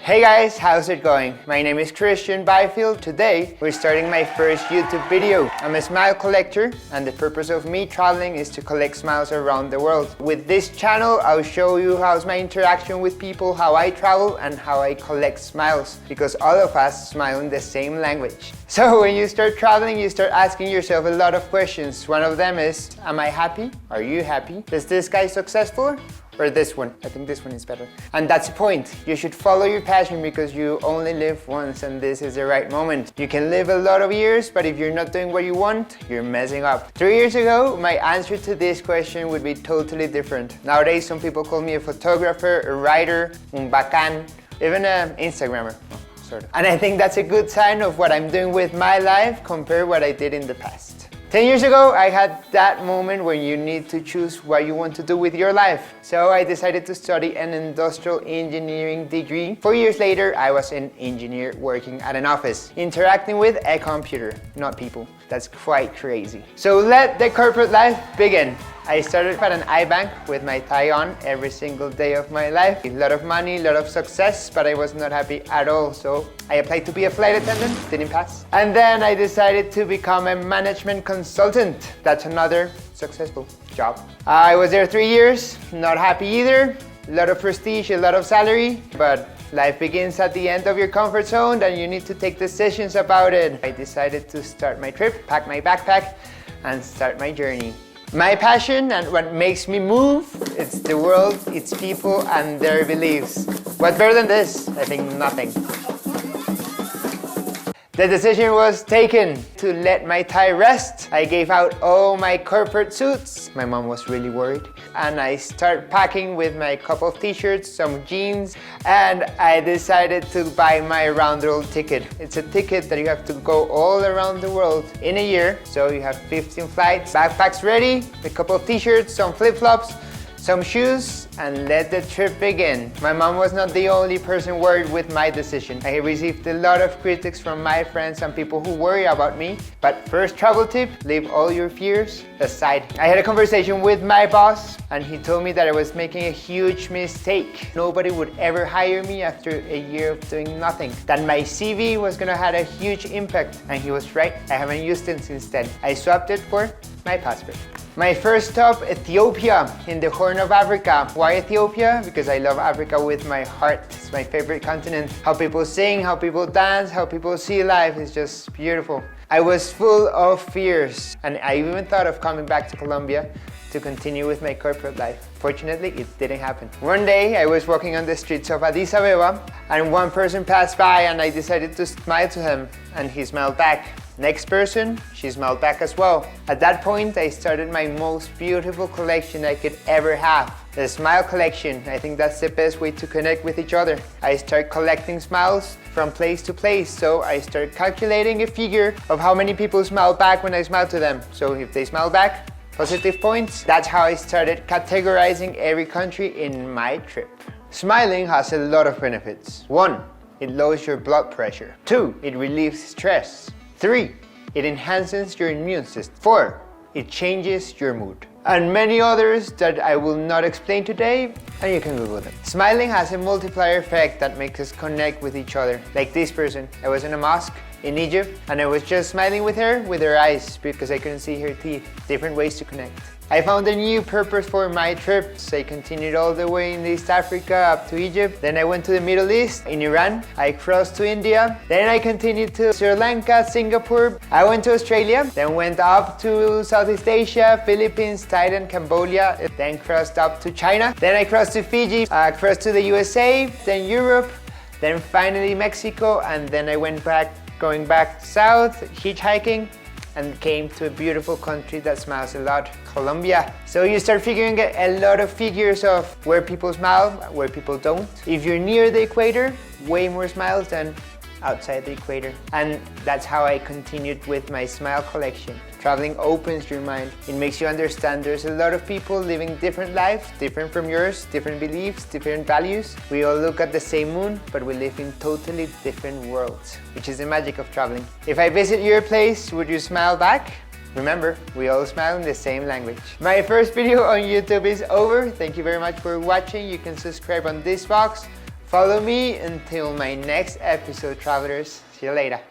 Hey guys, how's it going? My name is Christian Byfield. Today, we're starting my first YouTube video. I'm a smile collector, and the purpose of me traveling is to collect smiles around the world. With this channel, I'll show you how's my interaction with people, how I travel, and how I collect smiles, because all of us smile in the same language. So when you start traveling, you start asking yourself a lot of questions. One of them is, am I happy? Are you happy? Is this guy successful? Or this one. I think this one is better. And that's the point. You should follow your passion because you only live once and this is the right moment. You can live a lot of years, but if you're not doing what you want, you're messing up. 3 years ago, my answer to this question would be totally different. Nowadays, some people call me a photographer, a writer, un bacán, even an Instagrammer. Sort of. And I think that's a good sign of what I'm doing with my life compared to what I did in the past. 10 years ago, I had that moment when you need to choose what you want to do with your life. So I decided to study an industrial engineering degree. 4 years later, I was an engineer working at an office, interacting with a computer, not people. That's quite crazy. So let the corporate life begin. I started at an iBank with my tie on every single day of my life. A lot of money, a lot of success, but I was not happy at all. So I applied to be a flight attendant, didn't pass. And then I decided to become a management consultant. That's another successful job. I was there 3 years, not happy either. A lot of prestige, a lot of salary, but life begins at the end of your comfort zone and you need to take decisions about it. I decided to start my trip, pack my backpack, and start my journey. My passion and what makes me move, it's the world, it's people and their beliefs. What's better than this? I think nothing. The decision was taken to let my tie rest. I gave out all my corporate suits. My mom was really worried. And I started packing with my couple of t-shirts, some jeans, and I decided to buy my round the world ticket. It's a ticket that you have to go all around the world in a year. So you have 15 flights, backpacks ready, a couple of t-shirts, some flip-flops, some shoes, and let the trip begin. My mom was not the only person worried with my decision. I received a lot of critics from my friends and people who worry about me. But first travel tip, leave all your fears aside. I had a conversation with my boss and he told me that I was making a huge mistake. Nobody would ever hire me after a year of doing nothing. That my CV was gonna have a huge impact, and he was right. I haven't used it since then. I swapped it for my passport. My first stop, Ethiopia, in the Horn of Africa. Why Ethiopia? Because I love Africa with my heart. It's my favorite continent. How people sing, how people dance, how people see life is just beautiful. I was full of fears, and I even thought of coming back to Colombia to continue with my corporate life. Fortunately, it didn't happen. One day, I was walking on the streets of Addis Ababa, and one person passed by, and I decided to smile to him, and he smiled back. Next person, she smiled back as well. At that point, I started my most beautiful collection I could ever have. The smile collection. I think that's the best way to connect with each other. I start collecting smiles from place to place, so I start calculating a figure of how many people smile back when I smile to them. So if they smile back, positive points. That's how I started categorizing every country in my trip. Smiling has a lot of benefits. 1, it lowers your blood pressure. 2, it relieves stress. 3, it enhances your immune system. 4, it changes your mood. And many others that I will not explain today, and you can Google them. Smiling has a multiplier effect that makes us connect with each other. Like this person, I was in a mosque in Egypt, and I was just smiling with her eyes because I couldn't see her teeth. Different ways to connect. I found a new purpose for my trips. I continued all the way in East Africa up to Egypt. Then I went to the Middle East, in Iran. I crossed to India. Then I continued to Sri Lanka, Singapore. I went to Australia. Then went up to Southeast Asia, Philippines, Thailand, Cambodia. Then crossed up to China. Then I crossed to Fiji, crossed to the USA, then Europe, then finally Mexico. And then I went back, going back south, hitchhiking, and came to a beautiful country that smiles a lot, Colombia. So you start figuring a lot of figures of where people smile, where people don't. If you're near the equator, way more smiles than outside the equator. And that's how I continued with my smile collection. Traveling opens your mind. It makes you understand there's a lot of people living different lives, different from yours, different beliefs, different values. We all look at the same moon, but we live in totally different worlds, which is the magic of traveling. If I visit your place, would you smile back? Remember, we all smile in the same language. My first video on YouTube is over. Thank you very much for watching. You can subscribe on this box. Follow me until my next episode, travelers. See you later.